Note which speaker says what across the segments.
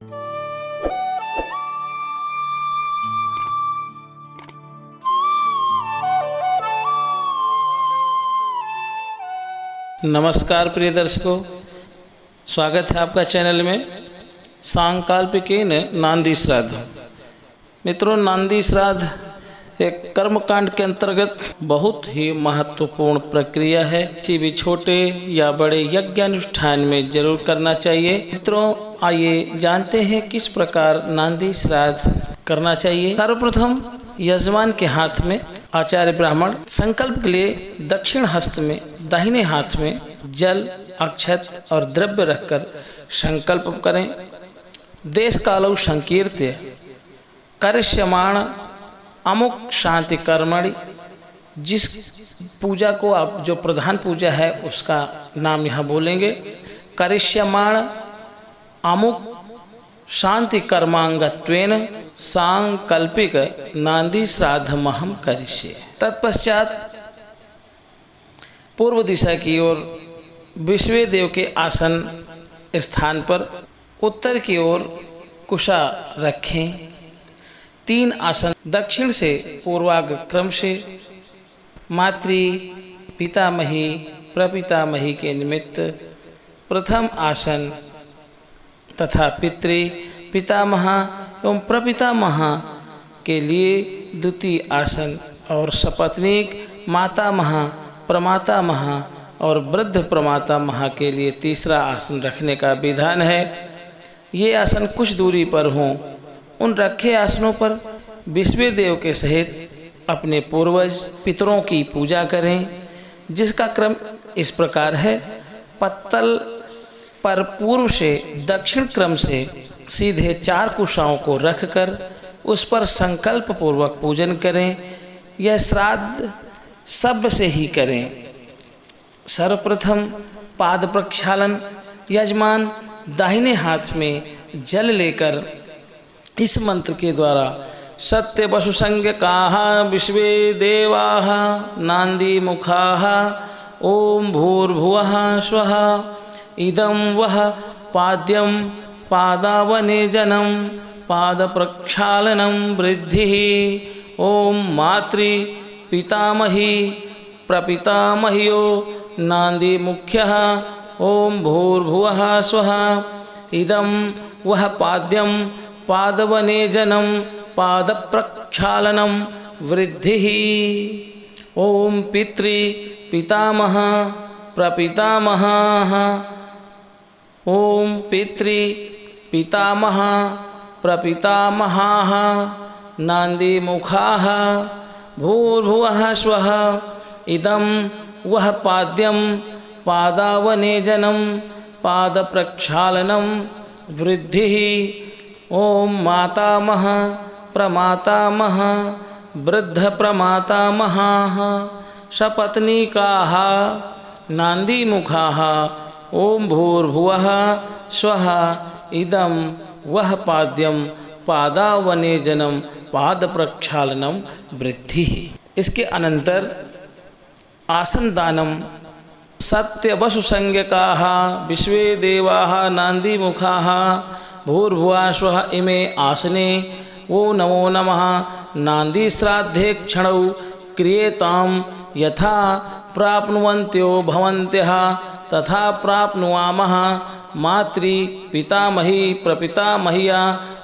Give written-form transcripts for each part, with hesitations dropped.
Speaker 1: नमस्कार प्रिय दर्शकों, स्वागत है आपका चैनल में। सांकल्पिकेन नांदी श्राद्ध। मित्रों, नांदी श्राद्ध एक कर्मकांड के अंतर्गत बहुत ही महत्वपूर्ण प्रक्रिया है। किसी भी छोटे या बड़े यज्ञ अनुष्ठान में जरूर करना चाहिए। मित्रों, आइए जानते हैं किस प्रकार नांदी श्राद्ध करना चाहिए। सर्वप्रथम यजमान के हाथ में आचार्य ब्राह्मण संकल्प के लिए दक्षिण हस्त में दाहिने हाथ में जल, अक्षत और द्रव्य रखकर संकल्प करें। देश कालौ संकीर्त्य करिष्यमाण अमुक शांति कर्मणि। जिस पूजा को आप, जो प्रधान पूजा है उसका नाम यहाँ बोलेंगे। करिष्यमाण अमुक शांति कर्मांगत्वेन सांकल्पिक नांदी श्राद्धमहं करिष्ये। तत्पश्चात पूर्व दिशा की ओर विश्वे देव के आसन स्थान पर उत्तर की ओर कुशा रखें। 3 आसन दक्षिण से पूर्वाग्र क्रम से मातृ, पितामही, प्रपितामही के निमित्त प्रथम आसन तथा पितृ, पितामह एवं प्रपितामह के लिए द्वितीय आसन और सपत्नीक, मातामह, प्रमातामह और वृद्ध प्रमातामह के लिए तीसरा आसन रखने का विधान है। ये आसन कुछ दूरी पर हों। उन रखे आसनों पर विश्वे देव के सहित अपने पूर्वज पितरों की पूजा करें, जिसका क्रम इस प्रकार है। पत्तल पर पूर्व से दक्षिण क्रम से सीधे 4 कुशाओं को रखकर उस पर संकल्प पूर्वक पूजन करें। यह श्राद्ध शब्द से ही करें। सर्वप्रथम पाद प्रक्षालन। यजमान दाहिने हाथ में जल लेकर इस मंत्र के द्वारा सत्य वसु संज्ञकाः विश्वे देवाः नांदी मुखाः ओम भूर्भुवः स्वः इदं वह पाद्यं पादावनेजनं पाद प्रक्षालनं वृद्धिः। ओम मातृ, पितामही, प्रपितामह्यो नांदी मुख्यः ओम भूर्भुवः स्वः इदं वह पाद्यं पादवनेजनं पाद प्रक्षालनं वृद्धिः। ओम पितृ, पितामह, प्रपितामहः ओम पितृ, पितामह, प्रपितामहाः नांदी मुखाः भूर्भुवः स्वः इदं वह पाद्यं पादावनेजनं पाद प्रक्षालनं वृद्धिः। ओम मातामह, प्रमातामह, वृद्ध प्रमातामहाः सपत्नीकाः नांदी मुखाः ओम भूर्भुवः स्वः इदं वह पाद्यं पादावनेजनं पाद प्रक्षालनं वृद्धिः। इसके अनंतर आसन दानम। सत्य वसु संज्ञकाः विश्वे देवाः नांदी मुखाः भूर्भुवः स्वः इमे आसने वो नमो नमः नांदी श्राद्धे क्षणौ क्रियेतां यथा प्राप्नुवन्त्यो भवन्त्यः तथा प्राप्नुवामः। मातृ, पितामही, प्रपितामह्या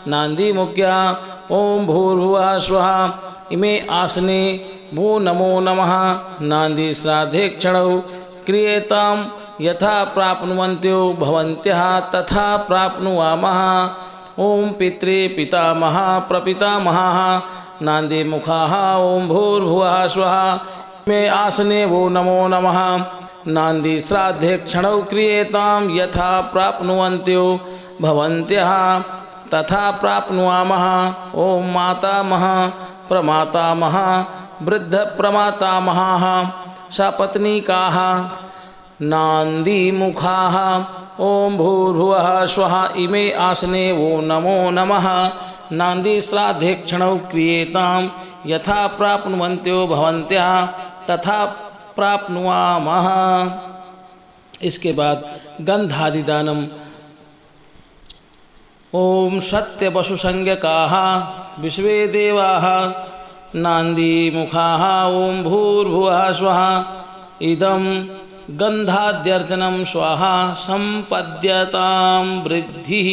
Speaker 1: नांदी मुख्या ओम भूर्भुवः स्वः इमे आसने वो नमो नमः नांदी श्राद्धे क्षणौ क्रियेतां यथा प्राप्नुवन्त्यो भवन्त्यः तथा प्राप्नुवामः। ओम पितृ, पितामह, प्रपितामहः नांदी मुखाः ओम भूर्भुवः स्वः इमे आसने वो नमो नमः नांदी श्राद्धे क्षणौ क्रियेतां यथा प्राप्नुवन्त्यो भवन्त्यः तथा प्राप्नुवामः। ओम मातामह, प्रमातामह, वृद्ध प्रमातामहाः सपत्नीकाः नांदी मुखाः ओम भूर्भुवः स्वः इमे आसने वो नमो नमः नांदी श्राद्धे क्षणौ क्रियेतां यथा प्राप्नुवन्त्यो भवन्त्यः तथा प्राप्नुवामः। इसके बाद गंधादि दानम। ओम सत्य वसुसंज्ञकाः विश्वे देवाः नान्दीमुखाः ओम भूर्भुवः स्वः इदं गन्धाद्यर्चनं स्वाहा संपद्यतां वृद्धिः।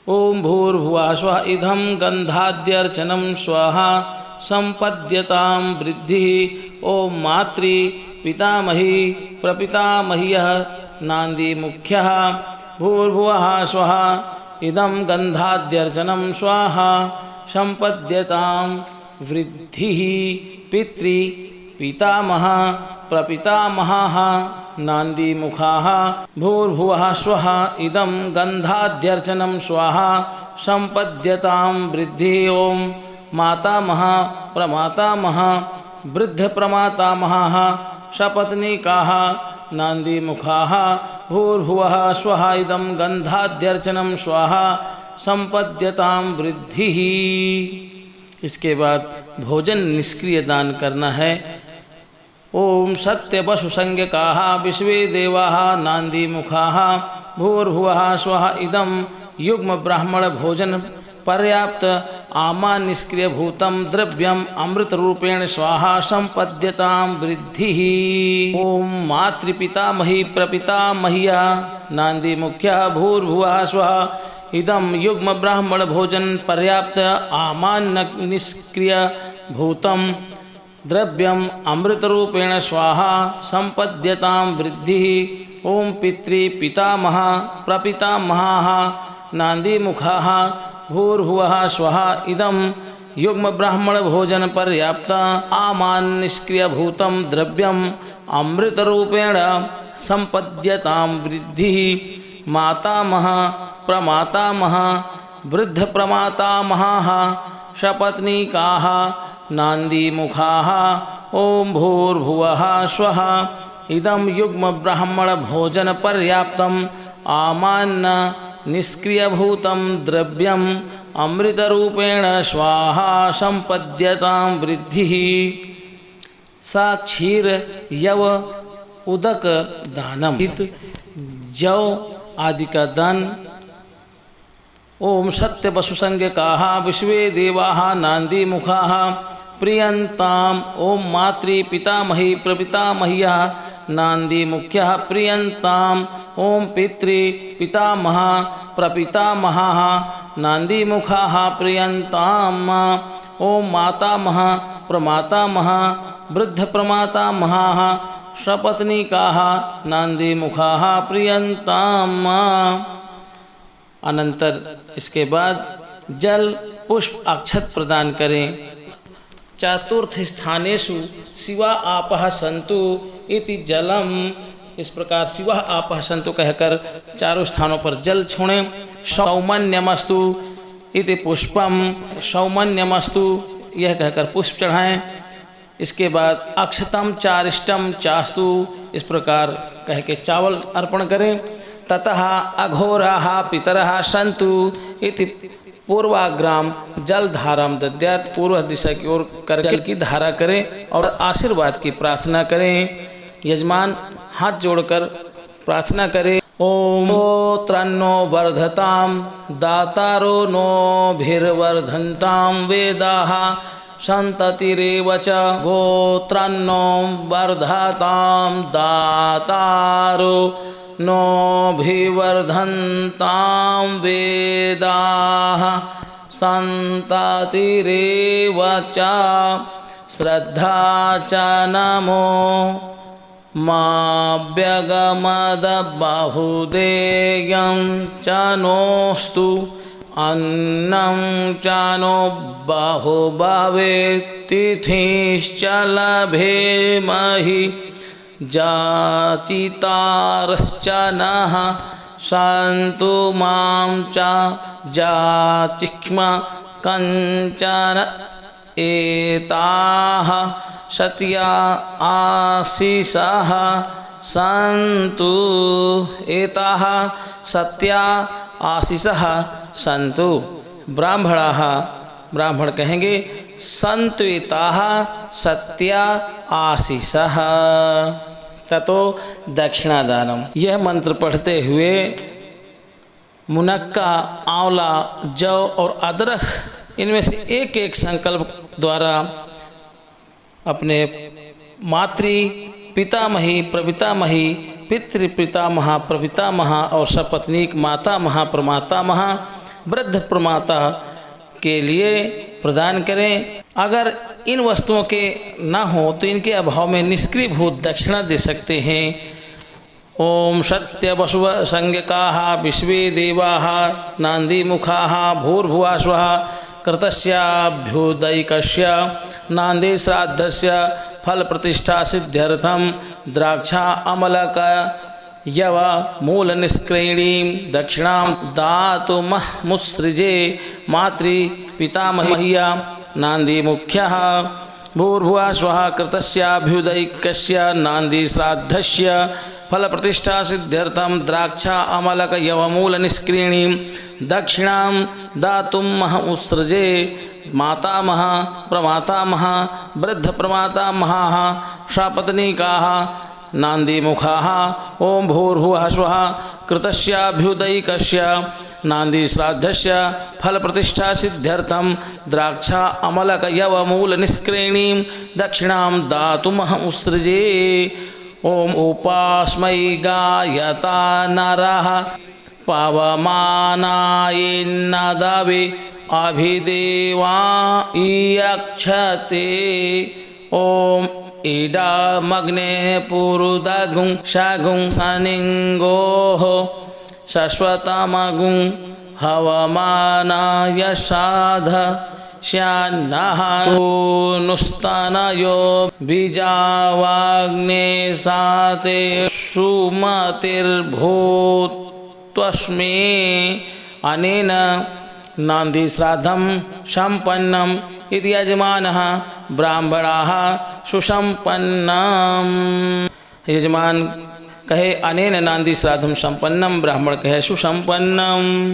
Speaker 1: ओम भूर्भुवः स्वः इदं गन्धाद्यर्चनं स्वाहा संपद्यतां वृद्धिः। ओम मातृ पितामही प्रपितामह्यः नान्दीमुख्यः भूर्भुवः स्वः इदं गन्धाद्यर्चनं स्वाहा संपद्यतां वृद्धिः। पितृ पितामह प्रपितामहः नान्दीमुखाः भूर्भुवः स्वः इदं गन्धाद्यर्चनं स्वाहा संपद्यतां वृद्धिः। ओम मातामह प्रमातामह वृद्ध प्रमातामहः सपत्नीकाः नान्दीमुखाः भूर्भुवः स्वः इदं गन्धाद्यर्चनं स्वाहा संपद्यतां वृद्धिः। इसके बाद भोजन निष्क्रिय दान करना है। ओम सत्य वसुसंज्ञकाः विश्वे देवाः नान्दीमुखाः भूर्भुवः स्वः इदं युग्म ब्राह्मण भोजन पर्याप्त आमा निष्क्रिय भूतम द्रव्यम अमृत रूपेण स्वाहा संपद्यतां वृद्धिः। ओम मातृपितामही प्रपितामह्या नान्दीमुख्यः भूर्भुवः स्वः इदं युग्म ब्राह्मण भोजन पर्याप्त आमान निष्क्रिय भूतम द्रव्यम अमृत रूपेण स्वाहा संपद्यतां वृद्धिः। ओम पितृ पितामह प्रपितामहः नान्दीमुखाः भूर्भुवः स्वः इदं युग्म ब्राह्मण भोजन पर्याप्त आमान निष्क्रिय भूतम द्रव्यम अमृत रूपेण संपद्यतां वृद्धिः। मातामह प्रमातामह वृद्ध प्रमातामहः सपत्नीकाः नान्दीमुखाः ओम भूर्भुवः स्वः इदं युग्म ब्राह्मण भोजन पर्याप्तम आमान्न निष्क्रियभूतं द्रव्यम अमृत रूपेण स्वाहा संपद्यतां वृद्धिः। सा क्षीर यव उदक दानम जौ आदि का दान। ओम सत्य वसुसंज्ञकाः विश्वे देवाः नान्दीमुखाः प्रियन्ताम्। ओम मातृ पितामही प्रपितामह्यः नान्दीमुख्यः प्रियन्ताम्। ओम पितृ पितामह प्रपितामहः नान्दीमुखाः प्रियन्ताम्। ओम मातामह प्रमातामह वृद्ध प्रमातामहः सपत्नीकाः नान्दीमुखाः प्रियन्ताम्। अनंतर इसके बाद जल पुष्प अक्षत प्रदान करें। चतुर्थ स्थानेषु शिवा आपः सन्तु इति जलम। इस प्रकार शिवा आपः सन्तु कहकर चारों स्थानों पर जल छोड़ें। सौमन्यमस्तु इति पुष्पम, सौमन्यमस्तु यह कहकर पुष्प चढ़ाएं। इसके बाद अक्षतम चारिष्टम चास्तु इस प्रकार कह के चावल अर्पण करें। ततः अघोराः पितरः सन्तु इति पूर्वाग्राम जल धाराम दद्यात्। पूर्व दिशा की ओर कर जल की धारा करें और आशीर्वाद की प्रार्थना करें। यजमान हाथ जोड़कर प्रार्थना करें। ओम त्रन्नो वर्धताम दातारो नो भिर्वर्धन्तां वेदाः संततिरेव च गोत्रन्नो वर्धतां दातारो नोभिवर्धन्तां वेदाः सन्ततिरेव च। श्रद्धा च नमो माव्यगमदबाहुदेयं च नोऽस्तु अन्नं च नो बाहुभवेत्तिथिश्च लभेमहि जाचितारश्च नः सन्तु मां च जाचिक्ष्म कञ्चन एताः सत्या आशीषः सन्तु। एताः सत्या आशीषः सन्तु। ब्राह्मणाः ब्राह्मण कहेंगे सन्तु एताः सत्या आशीषः। ततो दक्षिणादानम। यह मंत्र पढ़ते हुए मुनक्का, आंवला, जौ और अदरक, इनमें से एक एक संकल्प द्वारा अपने मातृ पितामही, प्रपितामही, पितृ पितामह, प्रपितामह और सपत्नीक माता महा, प्रमाता महा, वृद्ध प्रमाता के लिए प्रदान करें। अगर इन वस्तुओं के न हो तो इनके अभाव में निष्क्रियभूत दक्षिणा दे सकते हैं। ओम सत्य वसुव संज्ञकाः विश्वे देवाः नान्दीमुखाः भूर्भुवः कृतस्याभ्युदयिकस्य नान्दी श्राद्धस्य फल प्रतिष्ठा सिद्ध्यर्थम द्राक्षा अमलक यव मूल निष्क्रीणीं दक्षिणां दातुमुत्सृजे मातृ पितामह्या नान्दी मुख्यः भूर्भुवः स्वः कृतस्याभ्युदयिकस्य नान्दी श्राद्धस्य फल प्रतिष्ठा सिद्ध्यर्थम द्राक्षा अमलक यव मूल निष्क्रीणीं दक्षिणां दातुमुत्सृजे मातामह, प्रमातामह, वृद्ध प्रमातामहाः सपत्नीकाः नान्दीमुखाः। ओम भूर्भुवः स्वः कृतस्याभ्युदयिकस्य नान्दी श्राद्धस्य फल प्रतिष्ठा सिद्ध्यर्थम द्राक्षा अमलक यव मूल निष्क्रीणीं दक्षिणां दातुमुत्सृजे। ओम उपास्मै गायता नरः पवमानायेन्नदवे अभिदेवा ईयक्षते। ओम इडमग्ने पुरुदगुं शगुं सनिङ्गोः शश्वतमगुं हवमानाय साध श्यान्नः नुस्तनयो बीजावाग्ने साते सुमतिर्भूत्वस्मे। अनेन नान्दी श्राद्धं सम्पन्नम् इति यजमानः ब्राह्मणाः सुसंपन्नम्। यजमान कहे अनेन नान्दी श्राद्धं सम्पन्नम, ब्राह्मण कहे सुसंपन्नम।